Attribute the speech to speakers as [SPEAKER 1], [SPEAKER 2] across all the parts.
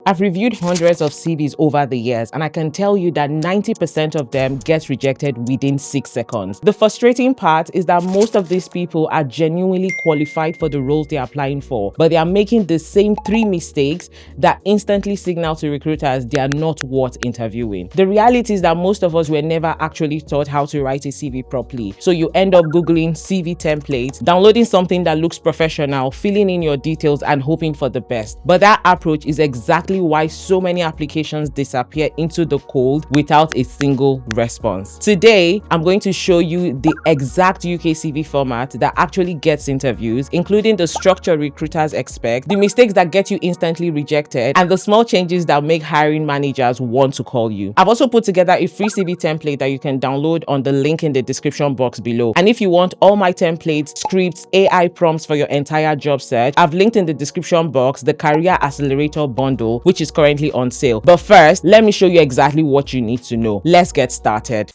[SPEAKER 1] I've reviewed hundreds of CVs over the years, and I can tell you that 90% of them get rejected within 6 seconds. The frustrating part is that most of these people are genuinely qualified for the roles they're applying for, but they are making the same 3 mistakes that instantly signal to recruiters they are not worth interviewing. The reality is that most of us were never actually taught how to write a CV properly, so you end up Googling CV templates, downloading something that looks professional, filling in your details and hoping for the best. But that approach is exactly why so many applications disappear into the cold without a single response. Today, I'm going to show you the exact UK CV format that actually gets interviews, including the structure recruiters expect, the mistakes that get you instantly rejected, and the small changes that make hiring managers want to call you. I've also put together a free CV template that you can download on the link in the description box below. And if you want all my templates, scripts, AI prompts for your entire job search, I've linked in the description box the Career Accelerator bundle, which is currently on sale. But first, let me show you exactly what you need to know. Let's get started.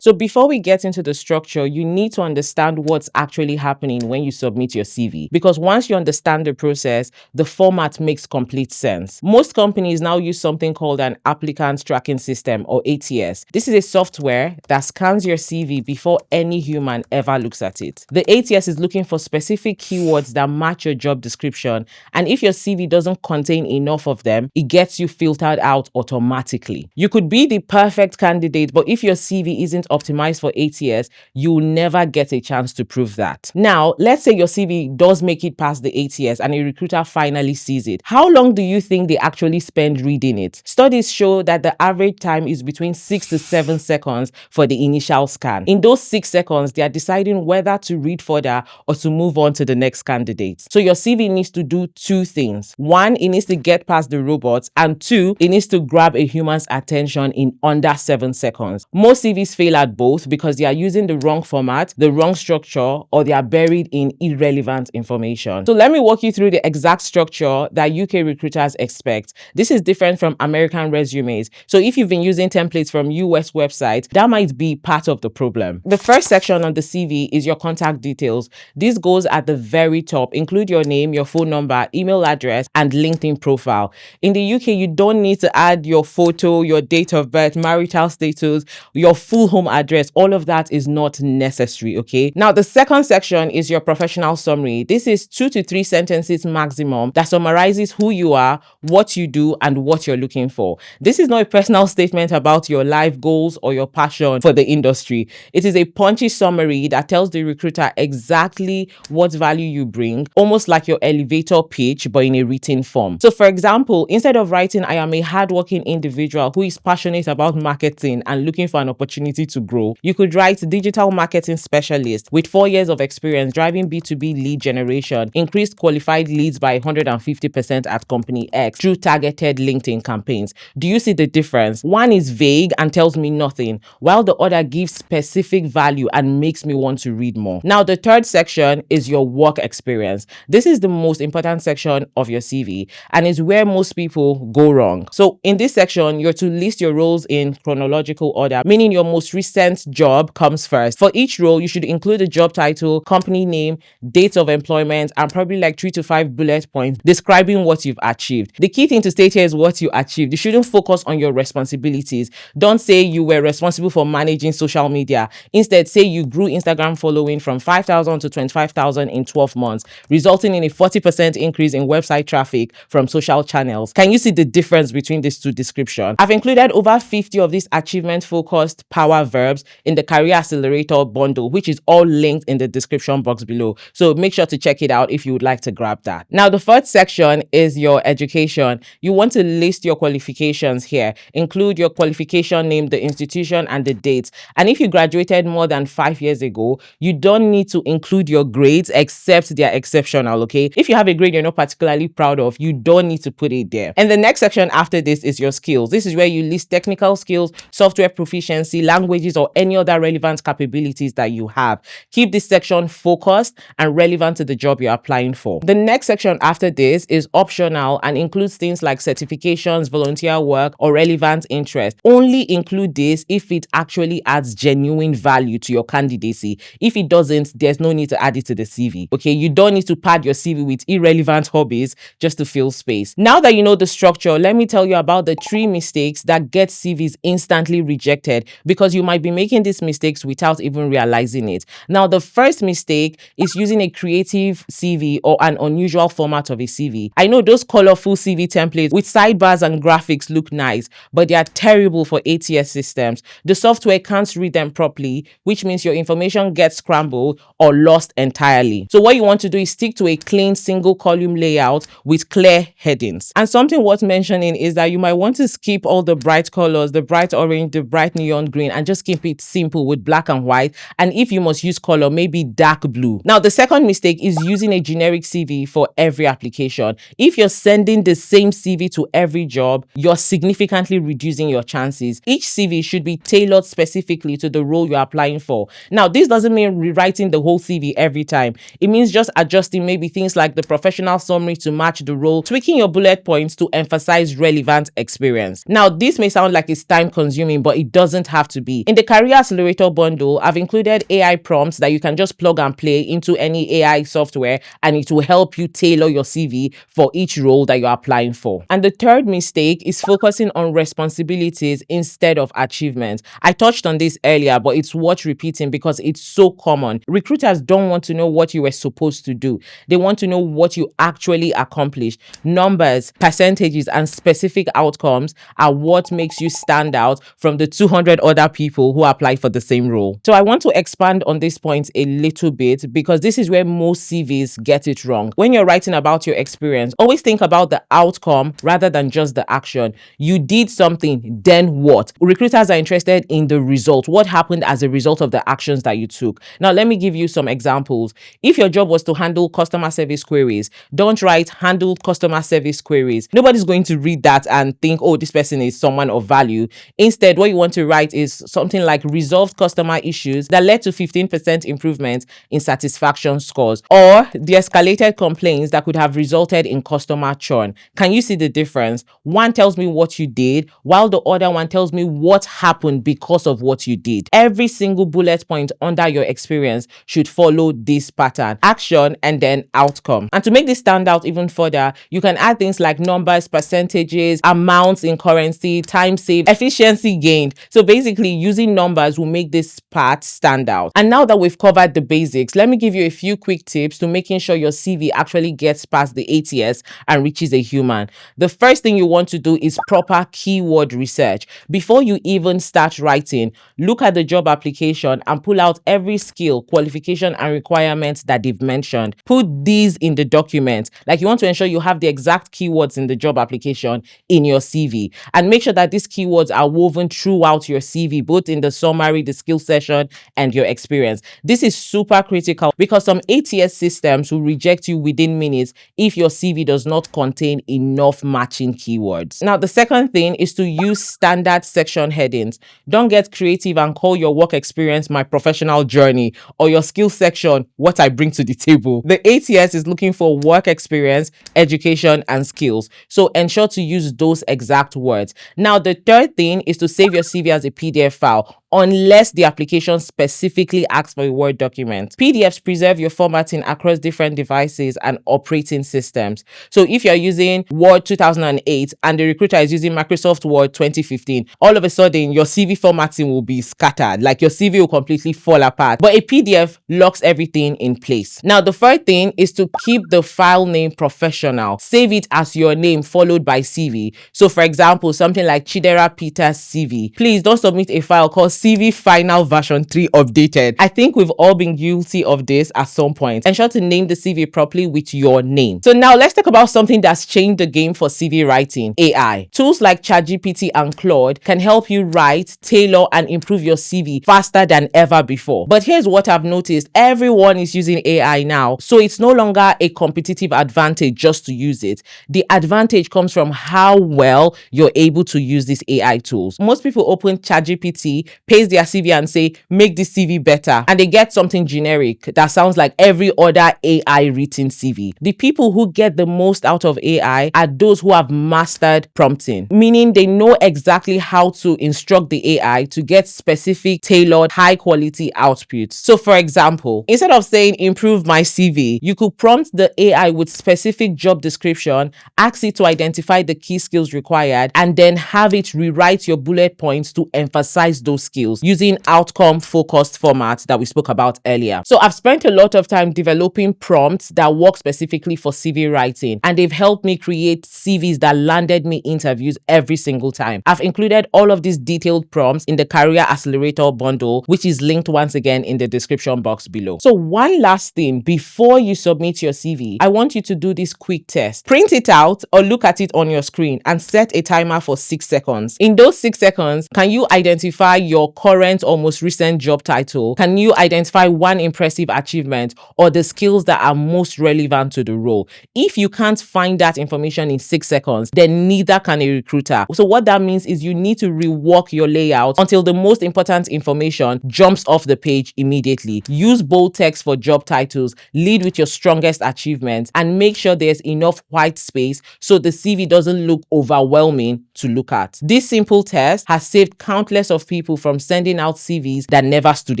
[SPEAKER 1] So before we get into the structure, you need to understand what's actually happening when you submit your CV. Because once you understand the process, the format makes complete sense. Most companies now use something called an applicant tracking system, or ATS. This is a software that scans your CV before any human ever looks at it. The ATS is looking for specific keywords that match your job description, and if your CV doesn't contain enough of them, it gets you filtered out automatically. You could be the perfect candidate, but if your CV isn't optimized for ATS, you'll never get a chance to prove that. Now, let's say your CV does make it past the ATS and a recruiter finally sees it. How long do you think they actually spend reading it? Studies show that the average time is between 6 to 7 seconds for the initial scan. In those 6 seconds, they are deciding whether to read further or to move on to the next candidate. So your CV needs to do 2 things. 1, it needs to get past the robots, and 2, it needs to grab a human's attention in under 7 seconds. Most CVs fail at both because they are using the wrong format, the wrong structure, or they are buried in irrelevant information. So let me walk you through the exact structure that UK recruiters expect. This is different from American resumes. So if you've been using templates from US websites, that might be part of the problem. The first section on the CV is your contact details. This goes at the very top. Include your name, your phone number, email address, and LinkedIn profile. In the UK, you don't need to add your photo, your date of birth, marital status, your full home address. All of that is not necessary, okay? Now, the second section is your professional summary. This is 2 to 3 sentences maximum that summarizes who you are, what you do, and what you're looking for. This is not a personal statement about your life goals or your passion for the industry. It is a punchy summary that tells the recruiter exactly what value you bring, almost like your elevator pitch, but in a written form. So, for example, instead of writing, "I am a hardworking individual who is passionate about marketing and looking for an opportunity to grow," you could write "digital marketing specialist with 4 years of experience driving B2B lead generation, increased qualified leads by 150% at company X through targeted LinkedIn campaigns." Do you see the difference? One is vague and tells me nothing, while the other gives specific value and makes me want to read more. Now, the third section is your work experience. This is the most important section of your CV and is where most people go wrong. So in this section, you're to list your roles in chronological order, meaning your most recent job comes first. For each role, you should include a job title, company name, date of employment, and probably like 3 to 5 bullet points describing what you've achieved. The key thing to state here is what you achieved. You shouldn't focus on your responsibilities. Don't say you were responsible for managing social media. Instead, say you grew Instagram following from 5,000 to 25,000 in 12 months, resulting in a 40% increase in website traffic from social channels. Can you see the difference between these two descriptions? I've included over 50 of these achievement-focused power verbs in the Career Accelerator bundle, which is all linked in the description box below. So make sure to check it out if you would like to grab that. Now, the first section is your education. You want to list your qualifications here. Include your qualification name, the institution, and the dates. And if you graduated more than 5 years ago, you don't need to include your grades except they are exceptional, okay? If you have a grade you're not particularly proud of, you don't need to put it there. And the next section after this is your skills. This is where you list technical skills, software proficiency, language languages, or any other relevant capabilities that you have. Keep this section focused and relevant to the job you're applying for. The next section after this is optional and includes things like certifications, volunteer work, or relevant interest. Only include this if it actually adds genuine value to your candidacy. If it doesn't, there's no need to add it to the CV. Okay, you don't need to pad your CV with irrelevant hobbies just to fill space. Now that you know the structure, let me tell you about the 3 mistakes that get CVs instantly rejected, because you might be making these mistakes without even realizing it. Now, the first mistake is using a creative CV or an unusual format of a CV. I know those colorful CV templates with sidebars and graphics look nice, but they are terrible for ATS systems. The software can't read them properly, which means your information gets scrambled or lost entirely. So what you want to do is stick to a clean single column layout with clear headings. And something worth mentioning is that you might want to skip all the bright colors, the bright orange, the bright neon green, and just keep it simple with black and white. And if you must use color, maybe dark blue. Now, the second mistake is using a generic CV for every application. If you're sending the same CV to every job, you're significantly reducing your chances. Each CV should be tailored specifically to the role you're applying for. Now, this doesn't mean rewriting the whole CV every time. It means just adjusting maybe things like the professional summary to match the role, tweaking your bullet points to emphasize relevant experience. Now, this may sound like it's time consuming, but it doesn't have to be. In the Career Accelerator bundle, I've included AI prompts that you can just plug and play into any AI software, and it will help you tailor your CV for each role that you're applying for. And the third mistake is focusing on responsibilities instead of achievements. I touched on this earlier, but it's worth repeating because it's so common. Recruiters don't want to know what you were supposed to do. They want to know what you actually accomplished. Numbers, percentages, and specific outcomes are what makes you stand out from the 200 other people who apply for the same role. So I want to expand on this point a little bit because this is where most CVs get it wrong. When you're writing about your experience, always think about the outcome rather than just the action. You did something, then what? Recruiters are interested in the result. What happened as a result of the actions that you took? Now, let me give you some examples. If your job was to handle customer service queries, don't write handled customer service queries. Nobody's going to read that and think, oh, this person is someone of value. Instead, what you want to write is something like resolved customer issues that led to 15% improvement in satisfaction scores, or de-escalated complaints that could have resulted in customer churn. Can you see the difference? One tells me what you did, while the other one tells me what happened because of what you did. Every single bullet point under your experience should follow this pattern: action and then outcome. And to make this stand out even further, you can add things like numbers, percentages, amounts in currency, time saved, efficiency gained. So basically, using numbers will make this part stand out. And now that we've covered the basics, let me give you a few quick tips to making sure your CV actually gets past the ATS and reaches a human. The first thing you want to do is proper keyword research. Before you even start writing, look at the job application and pull out every skill, qualification, and requirements that they've mentioned. Put these in the document. Like, you want to ensure you have the exact keywords in the job application in your CV, and make sure that these keywords are woven throughout your CV, both in the summary, the skill session, and your experience. This is super critical because some ATS systems will reject you within minutes if your CV does not contain enough matching keywords. Now, the second thing is to use standard section headings. Don't get creative and call your work experience my professional journey, or your skill section what I bring to the table. The ATS is looking for work experience, education, and skills. So ensure to use those exact words. Now, the third thing is to save your CV as a PDF file, unless the application specifically asks for a Word document. PDFs preserve your formatting across different devices and operating systems. So if you're using Word 2008 and the recruiter is using Microsoft Word 2015, all of a sudden your CV formatting will be scattered, like your CV will completely fall apart. But a PDF locks everything in place. Now, the third thing is to keep the file name professional. Save it as your name followed by CV. So for example, something like Chidera Peters CV. Please don't submit a file called CV Final Version 3 Updated. I think we've all been guilty of this at some point. Ensure to name the CV properly with your name. So now let's talk about something that's changed the game for CV writing: AI. Tools like ChatGPT and Claude can help you write, tailor, and improve your CV faster than ever before. But here's what I've noticed: everyone is using AI now, so it's no longer a competitive advantage just to use it. The advantage comes from how well you're able to use these AI tools. Most people open ChatGPT, paste their CV and say, make this CV better. And they get something generic that sounds like every other AI written CV. The people who get the most out of AI are those who have mastered prompting, meaning they know exactly how to instruct the AI to get specific, tailored, high quality outputs. So for example, instead of saying improve my CV, you could prompt the AI with specific job description, ask it to identify the key skills required, and then have it rewrite your bullet points to emphasize those skills using outcome focused formats that we spoke about earlier. So I've spent a lot of time developing prompts that work specifically for CV writing, and they've helped me create CVs that landed me interviews every single time. I've included all of these detailed prompts in the Career Accelerator bundle, which is linked once again in the description box below. So one last thing before you submit your CV, I want you to do this quick test. Print it out or look at it on your screen and set a timer for 6 seconds. In those 6 seconds, can you identify your current or most recent job title? Can you identify one impressive achievement or the skills that are most relevant to the role? If you can't find that information in 6 seconds, then neither can a recruiter. So what that means is you need to rework your layout until the most important information jumps off the page immediately. Use bold text for job titles, lead with your strongest achievements, and make sure there's enough white space so the CV doesn't look overwhelming to look at. This simple test has saved countless of people from sending out CVs that never stood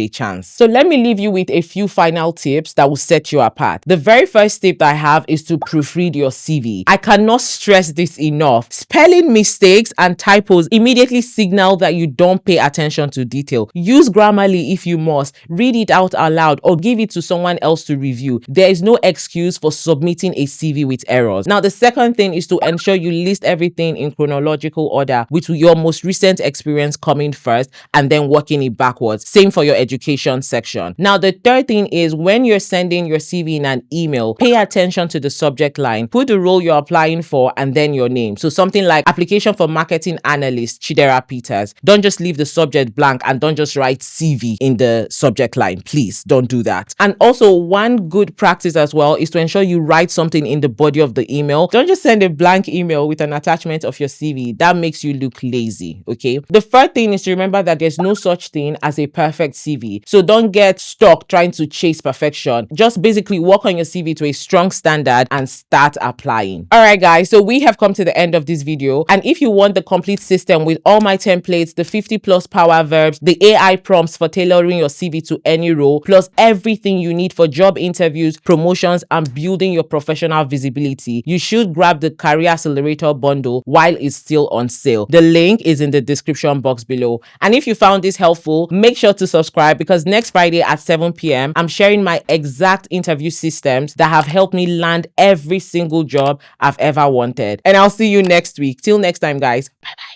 [SPEAKER 1] a chance. So let me leave you with a few final tips that will set you apart. The very first tip I have is to proofread your CV. I cannot stress this enough. Spelling mistakes and typos immediately signal that you don't pay attention to detail. Use Grammarly if you must. Read it out aloud or give it to someone else to review. There is no excuse for submitting a CV with errors. Now, the second thing is to ensure you list everything in chronological order, with your most recent experience coming first and then working it backwards. Same for your education section. Now, the third thing is when you're sending your CV in an email, pay attention to the subject line. Put the role you're applying for and then your name. So something like application for marketing analyst, Chidera Peters. Don't just leave the subject blank and don't just write CV in the subject line. Please don't do that. And also, one good practice as well is to ensure you write something in the body of the email. Don't just send a blank email with an attachment of your CV. That makes you look lazy, okay? The third thing is to remember that there's no such thing as a perfect CV. So don't get stuck trying to chase perfection. Just basically work on your CV to a strong standard and start applying. All right, guys, so we have come to the end of this video. And if you want the complete system with all my templates, the 50+ power verbs, the AI prompts for tailoring your CV to any role, plus everything you need for job interviews, promotions, and building your professional visibility, you should grab the Career Accelerator bundle while it's still on sale. The link is in the description box below. And if you found this helpful, make sure to subscribe, because next Friday at 7 p.m, I'm sharing my exact interview systems that have helped me land every single job I've ever wanted. And I'll see you next week. Till next time, guys. Bye-bye.